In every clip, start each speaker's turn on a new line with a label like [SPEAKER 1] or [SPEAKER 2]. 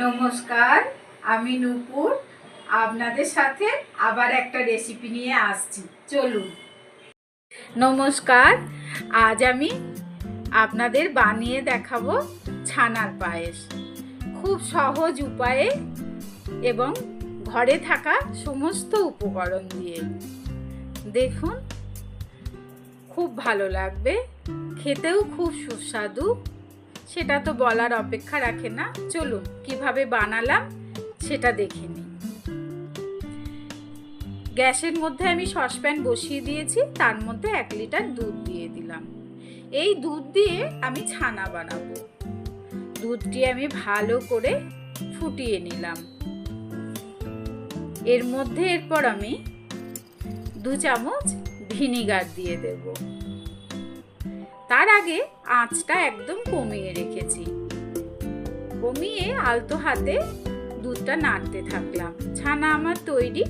[SPEAKER 1] নমস্কার, আমি নূপুর আপনাদের সাথে আবার একটা রেসিপি নিয়ে আসছি। চলুন। নমস্কার, আজ আমি আপনাদের বানিয়ে দেখাবো ছানার পায়েস, খুব সহজ উপায়ে এবং ঘরে থাকা সমস্ত উপকরণ দিয়ে। দেখুন, খুব ভালো লাগবে, খেতেও খুব সুস্বাদু। সেটা তো বলার অপেক্ষা রাখে না। চলুন কিভাবে বানালাম সেটা দেখে নিই। গ্যাসের মধ্যে আমি সসপ্যান বসিয়ে দিয়েছি, তার মধ্যে 1 লিটার দুধ দিয়ে দিলাম। এই দুধ দিয়ে আমি ছানা বানাবো। দুধটি আমি ভালো করে ফুটিয়ে নিলাম। এর মধ্যে এরপর আমি 2 চামচ ভিনিগার দিয়ে দেব। তার আগে আঁচটা একদম কমিয়ে রেখেছি। কমিয়ে আলতো হাতে দুধটা নাড়তে থাকলাম। ছানা আমার তৈরি।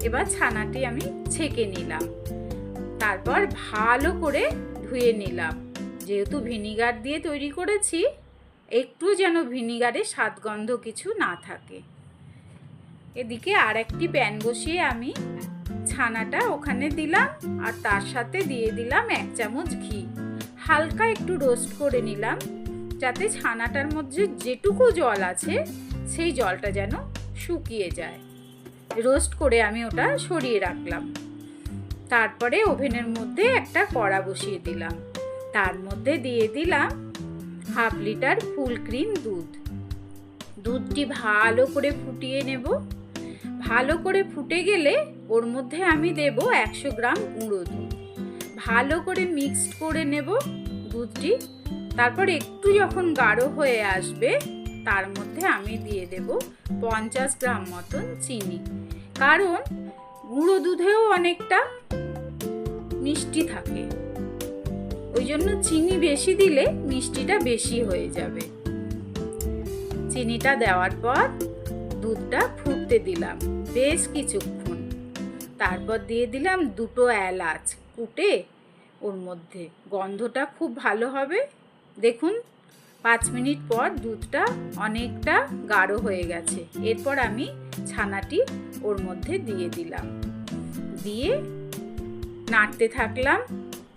[SPEAKER 1] এবার ছানাটি আমি ছেঁকে নিলাম, তারপর ভালো করে ধুয়ে নিলাম। যেহেতু ভিনিগার দিয়ে তৈরি করেছি, একটু যেন ভিনিগারের স্বাদগন্ধ কিছু না থাকে। এদিকে আর একটি প্যান বসিয়ে আমি ছানাটা ওখানে দিলাম, আর তার সাথে দিয়ে দিলাম 1 চামচ ঘি। হালকা একটু রোস্ট করে নিলাম, যাতে ছানাটার মধ্যে যেটুকু জল আছে সেই জলটা যেন শুকিয়ে যায়। রোস্ট করে আমি ওটা সরিয়ে রাখলাম। তারপরে ওভেনের মধ্যে একটা কড়া বসিয়ে দিলাম। তার মধ্যে দিয়ে দিলাম 1/2 লিটার ফুল ক্রিম দুধ। দুধটি ভালো করে ফুটিয়ে নেব। ভালো করে ফুটে গেলে ওর মধ্যে আমি দেব 100 গ্রাম গুঁড়ো দুধ। ভালো করে মিক্সড করে নেব দুধটি। তারপর একটু যখন গাঢ় হয়ে আসবে, তার মধ্যে আমি দিয়ে দেব 50 গ্রাম মতন চিনি। কারণ গুঁড়ো দুধেও অনেকটা মিষ্টি থাকে, ওই জন্য চিনি বেশি দিলে মিষ্টিটা বেশি হয়ে যাবে। চিনিটা দেওয়ার পর দুধটা ফুটতে দিলাম বেশ কিছুক্ষণ। তারপর দিয়ে দিলাম 2টো এলাচ কুটে ওর মধ্যে। গন্ধটা খুব ভালো হবে। দেখুন, 5 মিনিট পর দুধটা অনেকটা গাঢ় হয়ে গেছে। এরপর আমি ছানাটি ওর মধ্যে দিয়ে দিলাম। দিয়ে নাড়তে থাকলাম।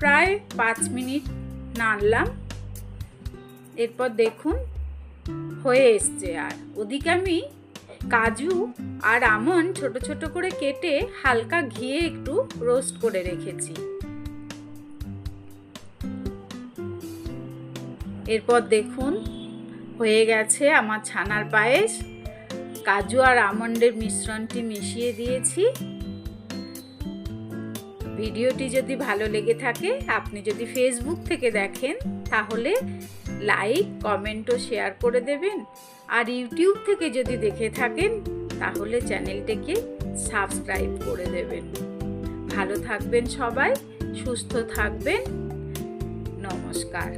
[SPEAKER 1] প্রায় 5 মিনিট নাড়লাম। এরপর দেখুন হয়ে এসছে। আর ওদিকে আমি কাজু আর আমন্ড ছোট ছোট করে কেটে হালকা ঘিয়ে একটু রোস্ট করে রেখেছি। এরপর দেখুন হয়ে গেছে আমার ছানার পায়েস। কাজু আর আমন্ডের মিশ্রণটি মিশিয়ে দিয়েছি। ভিডিওটি যদি ভালো লেগে থাকে, আপনি যদি ফেসবুক থেকে দেখেন, তাহলে লাইক, কমেন্ট ও শেয়ার করে দেবেন। আর ইউটিউব থেকে যদি দেখে থাকেন, তাহলে চ্যানেলটিকে সাবস্ক্রাইব করে দেবেন। ভালো থাকবেন সবাই, সুস্থ থাকবেন। নমস্কার।